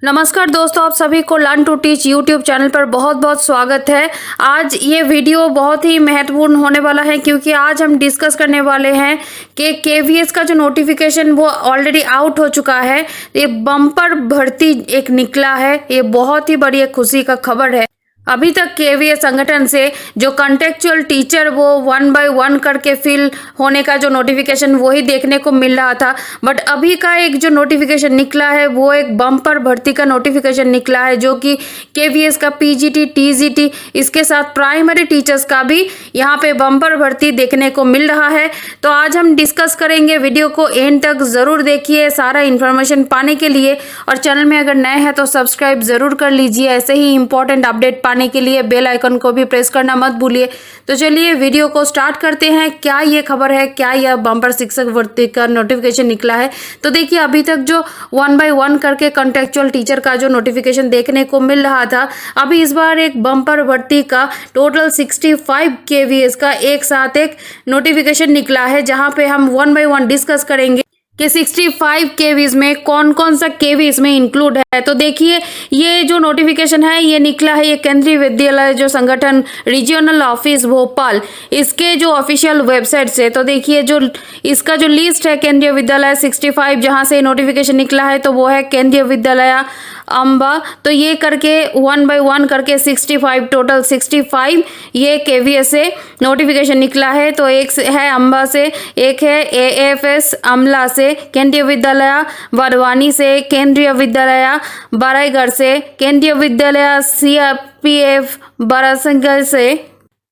नमस्कार दोस्तों, आप सभी को learn to teach YouTube channel पर बहुत बहुत स्वागत है। आज ये वीडियो बहुत ही महत्वपूर्ण होने वाला है क्योंकि आज हम डिस्कस करने वाले हैं कि केवीएस का जो नोटिफिकेशन वो ऑलरेडी आउट हो चुका है। ये बम्पर भर्ती एक निकला है, ये बहुत ही बड़ी एक खुशी का खबर है। अभी तक केवीएस संगठन से जो कॉन्टेक्चुअल टीचर वो 1 बाय 1 करके फिल होने का जो नोटिफिकेशन वही देखने को मिल रहा था, बट अभी का एक जो नोटिफिकेशन निकला है वो एक बम्पर भर्ती का नोटिफिकेशन निकला है जो कि केवीएस का पीजीटी, टीजीटी, इसके साथ प्राइमरी टीचर्स का भी यहाँ पे बम्पर भर्ती देखने को मिल रहा है। तो आज हम डिस्कस करेंगे, वीडियो को एंड तक ज़रूर देखिए सारा इन्फॉर्मेशन पाने के लिए, और चैनल में अगर नए हैं तो सब्सक्राइब ज़रूर कर लीजिए। ऐसे ही इंपॉर्टेंट अपडेट पाने के लिए बेल आइकन को भी प्रेस करना मत भूलिए। तो चलिए वीडियो को स्टार्ट करते हैं। क्या ये खबर है, क्या यह बम्पर शिक्षक भर्ती का नोटिफिकेशन निकला है? तो देखिए, अभी तक जो 1 बाय 1 करके कॉन्ट्रेक्चुअल टीचर का जो नोटिफिकेशन देखने को मिल रहा था, अभी इस बार एक बम्पर भर्ती का टोटल 65 केवीएस का एक साथ एक नोटिफिकेशन निकला है, जहां पे हम 1 बाय 1 डिस्कस करेंगे कि 65 केवीज में कौन कौन सा केवी इसमें इंक्लूड है। तो देखिए, ये जो नोटिफिकेशन है ये निकला है, ये केंद्रीय विद्यालय जो संगठन रीजनल ऑफिस भोपाल, इसके जो ऑफिशियल वेबसाइट से। तो देखिए, जो इसका जो लिस्ट है केंद्रीय विद्यालय 65 जहां से नोटिफिकेशन निकला है, तो वो है केंद्रीय विद्यालय अम्बा। तो ये करके 1 बाय 1 करके 65, टोटल 65 ये केवीएस से नोटिफिकेशन निकला है। तो एक है अम्बा से, एक है एएफएस अमला से, केंद्रीय विद्यालय बड़वानी से, केंद्रीय विद्यालय बराईगढ़ से, केंद्रीय विद्यालय सीआरपीएफ बरासंगल से,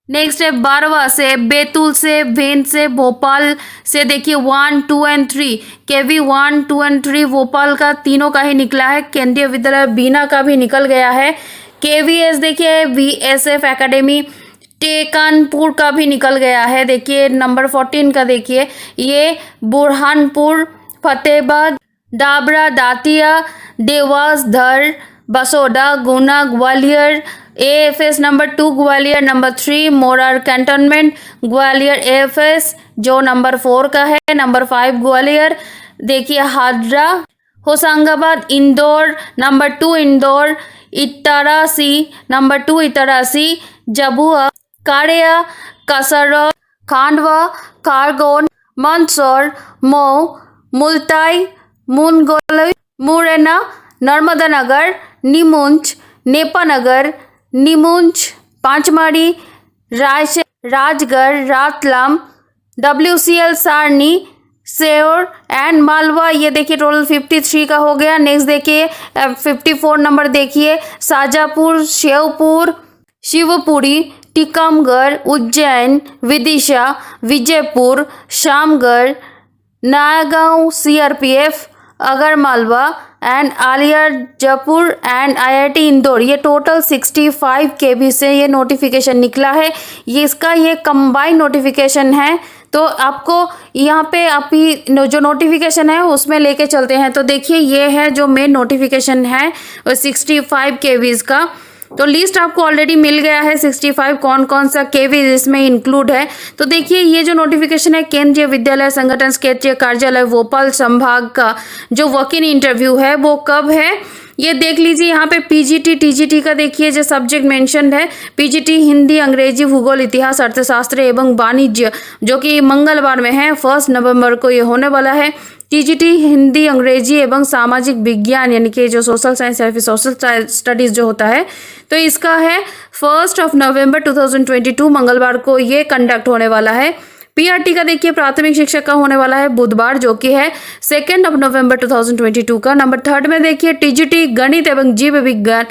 नेक्स्ट है बारवा से, बैतूल से, भिंड से, भोपाल से। देखिए 1, 2 एंड 3 केवी 1, 2 एंड 3 भोपाल का तीनों का ही निकला है। केंद्रीय विद्यालय बीना का भी निकल गया है। केवीएस देखिए बीएसएफ एकेडमी टेकानपुर का भी निकल गया है। देखिए नंबर 14 का देखिए, ये Burhanpur, Fatehabad, Dabra, Datia, Dewas, Dhar, Basoda, Guna, Gwalior. AFS number 2 Gwalior, number 3 Morar cantonment Gwalior AFS जो नंबर 4 का है। नंबर 5 ग्वालियर, देखिए Hajra, Hoshangabad, Indore number 2 Indore, Itarsi number 2 Itarsi, Jhabua, Kariya, Kasra, Khandwa, Khargone, Mandsaur, Mhow, Multai, Mungaoli, Morena, Narmadanagar, Neemuch, Nepanagar, Neemuch, Pachmarhi, Rajgarh, Ratlam, WCL Sarni, Sewar and Malwa. ये देखिए टोटल 53 का हो गया। नेक्स्ट देखिए 54 नंबर देखिए, Shajapur, Sheopur, Shivpuri, Tikamgarh, Ujjain, Vidisha, Vijaypur, Shamgarh, Nagaon, CRPF, Agar Malwa and Alirajpur and IIT Indore. ये टोटल 65 केवी से ये नोटिफिकेशन निकला है। ये इसका ये कंबाइंड नोटिफिकेशन है। तो आपको यहाँ पे आपकी जो नोटिफिकेशन है उसमें लेके चलते हैं। तो देखिए, ये है जो मेन नोटिफिकेशन है 65 केवीज का। तो लिस्ट आपको ऑलरेडी मिल गया है 65 कौन कौन सा केवी इसमें इंक्लूड है। तो देखिए, ये जो नोटिफिकेशन है केंद्रीय विद्यालय संगठन क्षेत्रीय कार्यालय भोपाल संभाग का जो वॉक इन इंटरव्यू है वो कब है ये देख लीजिए। यहाँ पे पीजीटी, टीजीटी का देखिए जो सब्जेक्ट मेंशन्ड है, पीजीटी हिंदी, अंग्रेजी, भूगोल, इतिहास, अर्थशास्त्र एवं वाणिज्य, जो कि मंगलवार में है 1 नवंबर को ये होने वाला है। टीजीटी हिंदी, अंग्रेजी एवं सामाजिक विज्ञान, यानी कि जो सोशल साइंस या फिर सोशल स्टडीज जो होता है, तो इसका है 1 नवंबर 2022 मंगलवार को ये कंडक्ट होने वाला है। पीआरटी का देखिए प्राथमिक शिक्षक का होने वाला है बुधवार, जो कि है 2 नवंबर 2022 का। नंबर 3 में देखिए टीजीटी गणित एवं जीव विज्ञान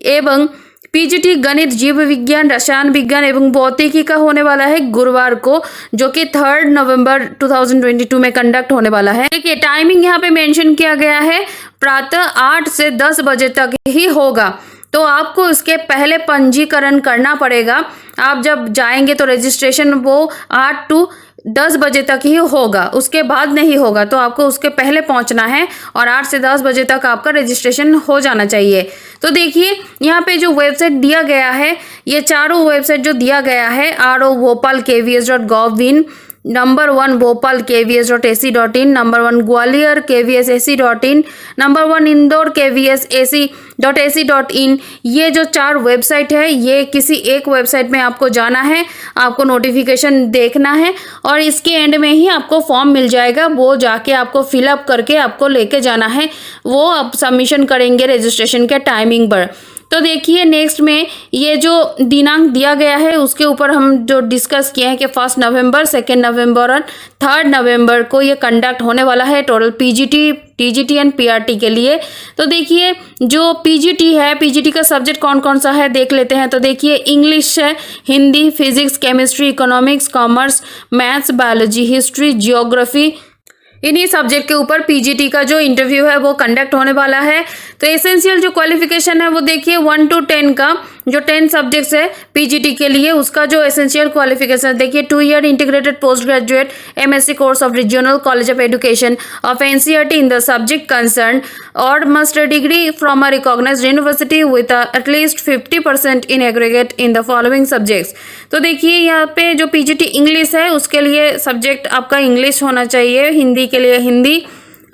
एवं पीजीटी गणित, जीव विज्ञान, रसायन विज्ञान एवं भौतिकी का होने वाला है गुरुवार को, जो कि 3 नवंबर 2022 में कंडक्ट होने वाला है। देखिए टाइमिंग यहाँ पे मेंशन किया गया है, प्रातः 8 से 10 बजे तक ही होगा। तो आपको इसके पहले पंजीकरण करना पड़ेगा। आप जब जाएंगे तो रजिस्ट्रेशन वो 8 to 10 बजे तक ही होगा, उसके बाद नहीं होगा। तो आपको उसके पहले पहुंचना है और 8 से 10 बजे तक आपका रजिस्ट्रेशन हो जाना चाहिए। तो देखिए यहाँ पे जो वेबसाइट दिया गया है, ये चारों वेबसाइट जो दिया गया है, RO Bhopal KVS.gov.in, number 1 Bhopal kvs.ac.in, number 1 Gwalior kvs.ac.in, number 1 Indore kvs.ac.in। ये जो 4 वेबसाइट है, ये किसी एक वेबसाइट में आपको जाना है, आपको नोटिफिकेशन देखना है और इसके एंड में ही आपको फॉर्म मिल जाएगा। वो जाके आपको फिलअप करके आपको लेके जाना है, वो आप सबमिशन करेंगे रजिस्ट्रेशन के टाइमिंग पर। तो देखिए नेक्स्ट में ये जो दिनांक दिया गया है उसके ऊपर हम जो डिस्कस किए हैं कि 1 नवंबर, 2 नवंबर और 3 नवंबर को ये कंडक्ट होने वाला है total PGT, TGT and PRT के लिए। तो देखिए जो पीजीटी है, पीजीटी का सब्जेक्ट कौन कौन सा है देख लेते हैं। तो देखिए इंग्लिश है, Hindi, physics, chemistry, economics, commerce, maths, biology, history, geography, इन्हीं सब्जेक्ट के ऊपर पीजीटी का जो इंटरव्यू है वो कंडक्ट होने वाला है। तो एसेंशियल जो क्वालिफिकेशन है वो देखिए 1 to 10 का जो 10 सब्जेक्ट्स है पीजीटी के लिए, उसका जो एसेंशियल क्वालिफिकेशन देखिए 2 year integrated post graduate MSc course of regional college of education of NCERT in the subject concern और master degree from a recognised university with at least 50% in aggregate in the following subjects. तो देखिए यहाँ पे जो PGT English है उसके लिए subject आपका इंग्लिश होना चाहिए, हिंदी के लिए हिंदी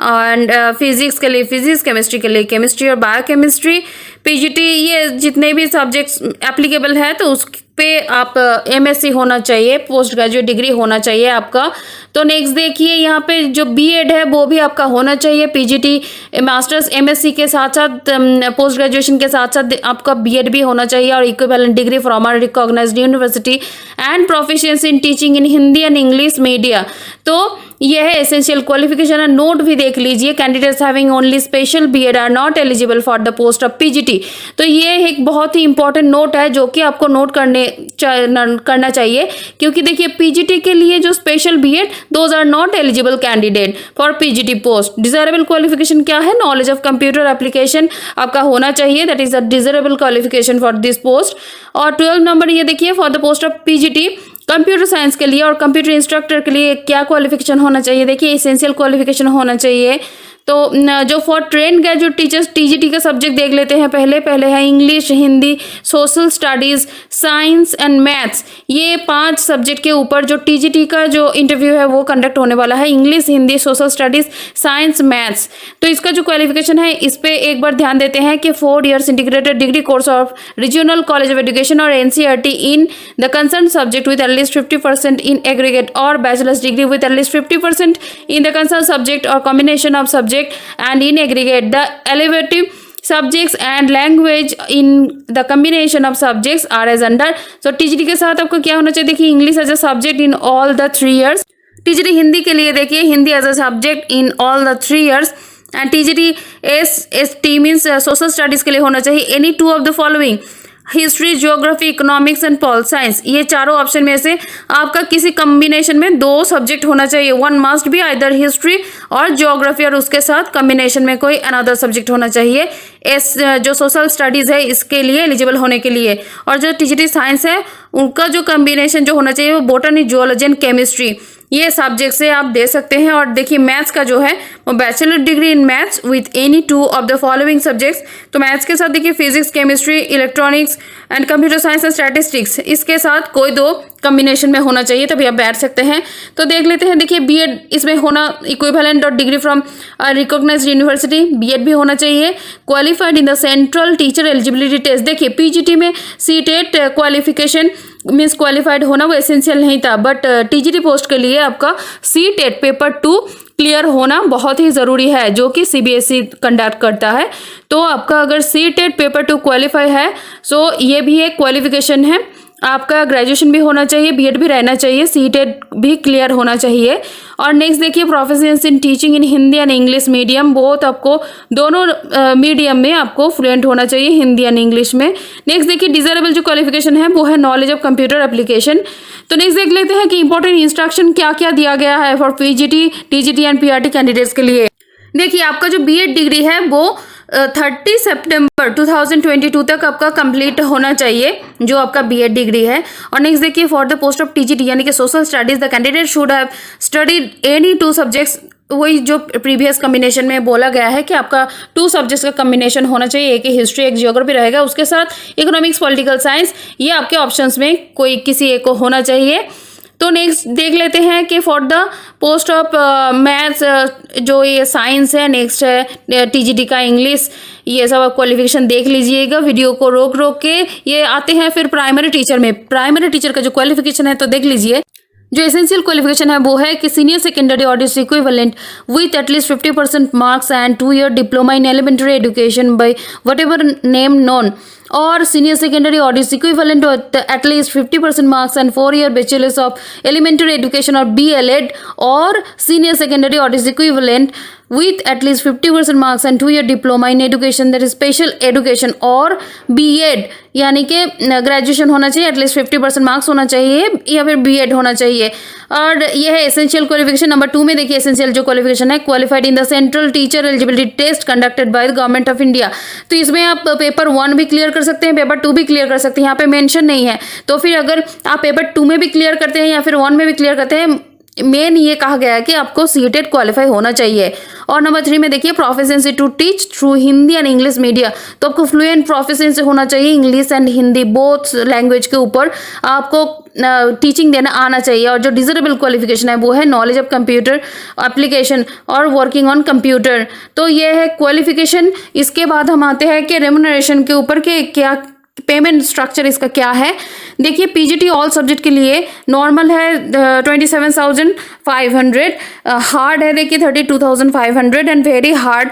एंड फिजिक्स के लिए फिजिक्स, केमिस्ट्री के लिए केमिस्ट्री और बायोकेमिस्ट्री। पीजीटी ये जितने भी सब्जेक्ट्स एप्लीकेबल है तो उस पे आप एमएससी होना चाहिए, पोस्ट ग्रेजुएट डिग्री होना चाहिए आपका। तो नेक्स्ट देखिए यहाँ पे जो बीएड है वो भी आपका होना चाहिए, पीजीटी मास्टर्स एमएससी के साथ साथ पोस्ट ग्रेजुएशन के साथ साथ आपका बीएड भी होना चाहिए और equivalent degree from a recognised university and proficiency in teaching in Hindi and English media. तो यह है एसेंशियल क्वालिफिकेशन। नोट भी देख लीजिए, candidates having only special BEd are not eligible for the post of PGT. तो ये एक बहुत ही इंपॉर्टेंट नोट है जो कि आपको नोट करना चाहिए, क्योंकि देखिए पीजीटी के लिए जो special BEd those are not eligible candidate for PGT post. Desirable qualification क्या है? नॉलेज ऑफ कंप्यूटर एप्लीकेशन आपका होना चाहिए, that is a desirable qualification for this post. और 12 नंबर ये देखिए for the post of PGT computer science के लिए और कंप्यूटर इंस्ट्रक्टर के लिए क्या क्वालिफिकेशन होना चाहिए? देखिए एसेंशियल क्वालिफिकेशन होना चाहिए। तो जो for train graduate teachers TGT का सब्जेक्ट देख लेते हैं। पहले है English, Hindi, social studies, science and maths. ये 5 सब्जेक्ट के ऊपर जो टीजीटी का जो इंटरव्यू है वो कंडक्ट होने वाला है, English, Hindi, social studies, science, maths. तो इसका जो क्वालिफिकेशन है इस पर एक बार ध्यान देते हैं कि 4 years integrated degree course of regional college of education और NCERT in the concern subject with at least 50% in aggregate और bachelor's degree with at least 50% in the concerned subject or combination of subject and in aggregate the elevative subjects and language in the combination of subjects are as under। so TGT के साथ आपको क्या होना चाहिए? देखिए English as a subject in all the 3 years। TGT Hindi के लिए देखिए Hindi as a subject in all the 3 years and TGT ST means social studies के लिए होना चाहिए any 2 of the following history, geography, economics and pol science. ये चारों option में से आपका किसी कॉम्बिनेशन में 2 सब्जेक्ट होना चाहिए। 1 मस्ट बी आइदर हिस्ट्री और ज्योग्राफी और उसके साथ कॉम्बिनेशन में कोई अनदर सब्जेक्ट होना चाहिए जो सोशल स्टडीज़ है इसके लिए एलिजिबल होने के लिए। और जो टीजीटी साइंस है उनका जो कॉम्बिनेशन जो होना चाहिए वो बॉटनी, जियोलॉजी एंड केमिस्ट्री, ये सब्जेक्ट से आप दे सकते हैं। और देखिए मैथ्स का जो है वो bachelor degree in maths with any 2 of the following subjects. तो मैथ्स के साथ देखिए physics, chemistry, electronics and computer science and statistics, इसके साथ कोई 2 कॉम्बिनेशन में होना चाहिए तभी आप बैठ सकते हैं। तो देख लेते हैं, देखिए बीएड इसमें होना इक्विवेलेंट और degree from recognised university, BEd भी होना चाहिए। Qualified in the central teacher eligibility test. देखिए पीजीटी में सीटेट क्वालिफिकेशन मीन्स क्वालिफाइड होना वो एसेंशियल नहीं था, बट टीजीटी पोस्ट के लिए आपका सीटेट पेपर 2 क्लियर होना बहुत ही ज़रूरी है, जो कि सीबीएसई कंडक्ट करता है। तो आपका अगर सीटेट पेपर 2 क्वालिफाई है सो ये भी एक क्वालिफिकेशन है। आपका ग्रेजुएशन भी होना चाहिए, बीएड भी रहना चाहिए, सीटेट भी क्लियर होना चाहिए। और नेक्स्ट देखिए proficiency in teaching in Hindi and English medium, बहुत आपको दोनों मीडियम में आपको फ्लुएंट होना चाहिए, हिंदी एंड इंग्लिश में। नेक्स्ट देखिए डिजायरेबल जो क्वालिफिकेशन है वो है नॉलेज ऑफ कंप्यूटर एप्लीकेशन। तो नेक्स्ट देख लेते हैं कि इंपॉर्टेंट इंस्ट्रक्शन क्या क्या दिया गया है for PGT, TGT and PRT candidates के लिए। देखिए आपका जो बीएड डिग्री है वो 30 सितंबर 2022 तक आपका कंप्लीट होना चाहिए जो आपका बीएड डिग्री है। और नेक्स्ट देखिए for the post of TGT यानी कि social studies the candidate should have studied any 2 subjects. वही जो प्रीवियस कॉम्बिनेशन में बोला गया है कि आपका 2 सब्जेक्ट्स का कॉम्बिनेशन होना चाहिए, एक हिस्ट्री एक जियोग्राफी रहेगा, उसके साथ इकोनॉमिक्स, पॉलिटिकल साइंस, ये आपके ऑप्शंस में कोई किसी एक को होना चाहिए। तो नेक्स्ट देख लेते हैं कि for the post of maths जो ये साइंस है, नेक्स्ट है टीजीटी का इंग्लिश, ये सब आप क्वालिफिकेशन देख लीजिएगा, वीडियो को रोक रोक के। ये आते हैं फिर प्राइमरी टीचर में। प्राइमरी टीचर का जो क्वालिफिकेशन है तो देख लीजिए। जो एसेंशियल क्वालिफिकेशन है वो है कि सीनियर सेकेंडरी और its equivalent with at least 50% marks and 2 year diploma in elementary education by whatever name known, और सीनियर सेकेंडरी और its equivalent at least 50% marks and 4 year bachelors of elementary education or BLEd, और senior secondary और its equivalent with at least 50% marks and 2 year diploma in education that is special education और B.Ed, यानी कि graduation होना चाहिए, at least 50% marks होना चाहिए या फिर B.Ed होना चाहिए। और यह है एसेंशियल क्वालिफिकेशन। नंबर 2 में देखिए एसेंशियल जो क्वालिफिकेशन है, qualified in the central teacher eligibility test conducted by the government of India. तो इसमें आप पेपर 1 भी क्लियर कर सकते हैं, पेपर 2 भी क्लियर कर सकते हैं, यहाँ पे मेंशन नहीं है। तो फिर अगर आप पेपर 2 में भी क्लियर करते हैं या फिर 1 में भी क्लियर करते हैं, मेन ये कहा गया है कि आपको सीटेड क्वालिफाई होना चाहिए। और नंबर 3 में देखिए proficiency to teach through Hindi and English media. तो आपको फ्लुएंट प्रोफिशिएंसी होना चाहिए English and Hindi both language के ऊपर आपको टीचिंग देना आना चाहिए। और जो डिजरेबल क्वालिफिकेशन है वो है नॉलेज ऑफ कंप्यूटर एप्लीकेशन और वर्किंग ऑन कंप्यूटर। तो ये है क्वालिफिकेशन। इसके बाद हम आते हैं कि रेम्यूनरेशन के ऊपर के क्या पेमेंट स्ट्रक्चर इसका क्या है। देखिए पीजीटी ऑल सब्जेक्ट के लिए नॉर्मल है 27,500, हार्ड है देखिए 32,500 एंड वेरी हार्ड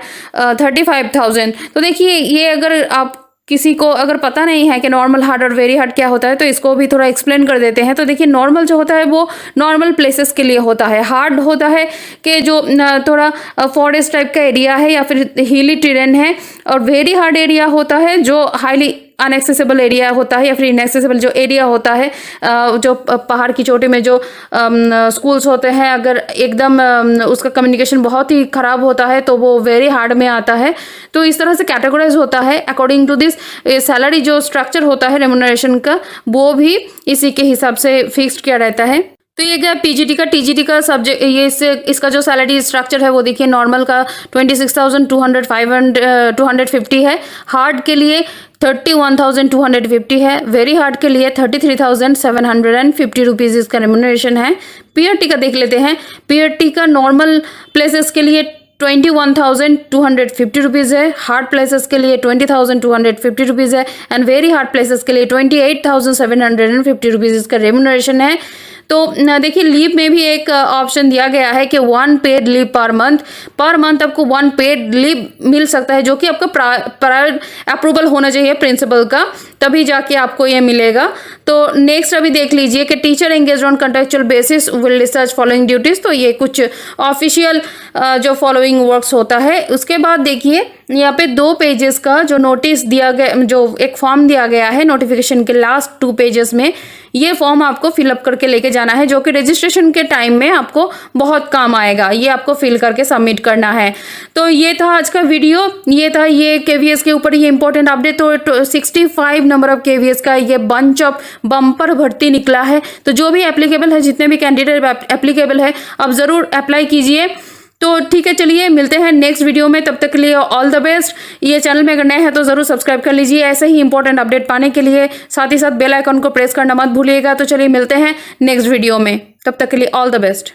35,000। तो देखिए ये अगर आप किसी को अगर पता नहीं है कि नॉर्मल हार्ड और वेरी हार्ड क्या होता है तो इसको भी थोड़ा एक्सप्लेन कर देते हैं। तो देखिए नॉर्मल जो होता है वो नॉर्मल प्लेसेस के लिए होता है, हार्ड होता है कि जो थोड़ा फॉरेस्ट टाइप का एरिया है या फिर हिली टेरेन है, और वेरी हार्ड एरिया होता है जो हाईली अनएक्सेसिबल एरिया होता है या फिर इनएक्सेसिबल जो एरिया होता है, जो पहाड़ की चोटी में जो स्कूल्स होते हैं, अगर एकदम उसका कम्युनिकेशन बहुत ही ख़राब होता है तो वो वेरी हार्ड में आता है। तो इस तरह से कैटेगराइज होता है अकॉर्डिंग टू दिस। सैलरी जो स्ट्रक्चर होता है रेम्यूनरेशन का वो भी इसी के हिसाब से फिक्स्ड किया रहता है। तो ये गया पीजीटी का। टीजीटी का सब्जेक्ट ये इसका जो सैलरी स्ट्रक्चर है वो देखिए नॉर्मल का 26,250 है, हार्ड के लिए 31,250 है, वेरी हार्ड के लिए 33,750 रुपीज़ इसका रेम्यूनरेशन है। पीआरटी का देख लेते हैं। पीआरटी का नॉर्मल प्लेसेस के लिए 21,250 रुपीज़ है, हार्ड प्लेसेस के लिए 20,250 रुपीज़ है एंड वेरी हार्ड प्लेसेस के लिए 28,750 रुपीज़ इसका रेम्यूनरेशन है। तो देखिए लीव में भी एक ऑप्शन दिया गया है कि 1 पेड लीव पर मंथ आपको 1 पेड लीव मिल सकता है, जो कि आपका प्रायर अप्रूवल होना चाहिए प्रिंसिपल का, तभी जाके आपको ये मिलेगा। तो नेक्स्ट अभी देख लीजिए कि teacher engage on contractual basis will discharge following duties. तो ये कुछ ऑफिशियल जो फॉलोइंग वर्क्स होता है। उसके बाद देखिए यहाँ पे 2 पेजेस का जो नोटिस दिया गया, जो एक फॉर्म दिया गया है नोटिफिकेशन के लास्ट 2 पेजेस में, ये फॉर्म आपको फिलअप करके लेके जाना है, जो कि रजिस्ट्रेशन के टाइम में आपको बहुत काम आएगा। ये आपको फिल करके सबमिट करना है। तो ये था आज का वीडियो, ये था ये केवीएस के ऊपर ये इंपॉर्टेंट अपडेट। तो 65 नंबर ऑफ केवीएस का ये बंच ऑफ बम्पर भर्ती निकला है। तो जो भी एप्लीकेबल है, जितने भी कैंडिडेट एप्लीकेबल है, आप ज़रूर अप्लाई कीजिए। तो ठीक है, चलिए मिलते हैं नेक्स्ट वीडियो में। तब तक के लिए ऑल द बेस्ट। ये चैनल में अगर नए हैं तो ज़रूर सब्सक्राइब कर लीजिए ऐसे ही इंपॉर्टेंट अपडेट पाने के लिए। साथ ही साथ बेल आइकन को प्रेस करना मत भूलिएगा। तो चलिए मिलते हैं नेक्स्ट वीडियो में, तब तक के लिए ऑल द बेस्ट।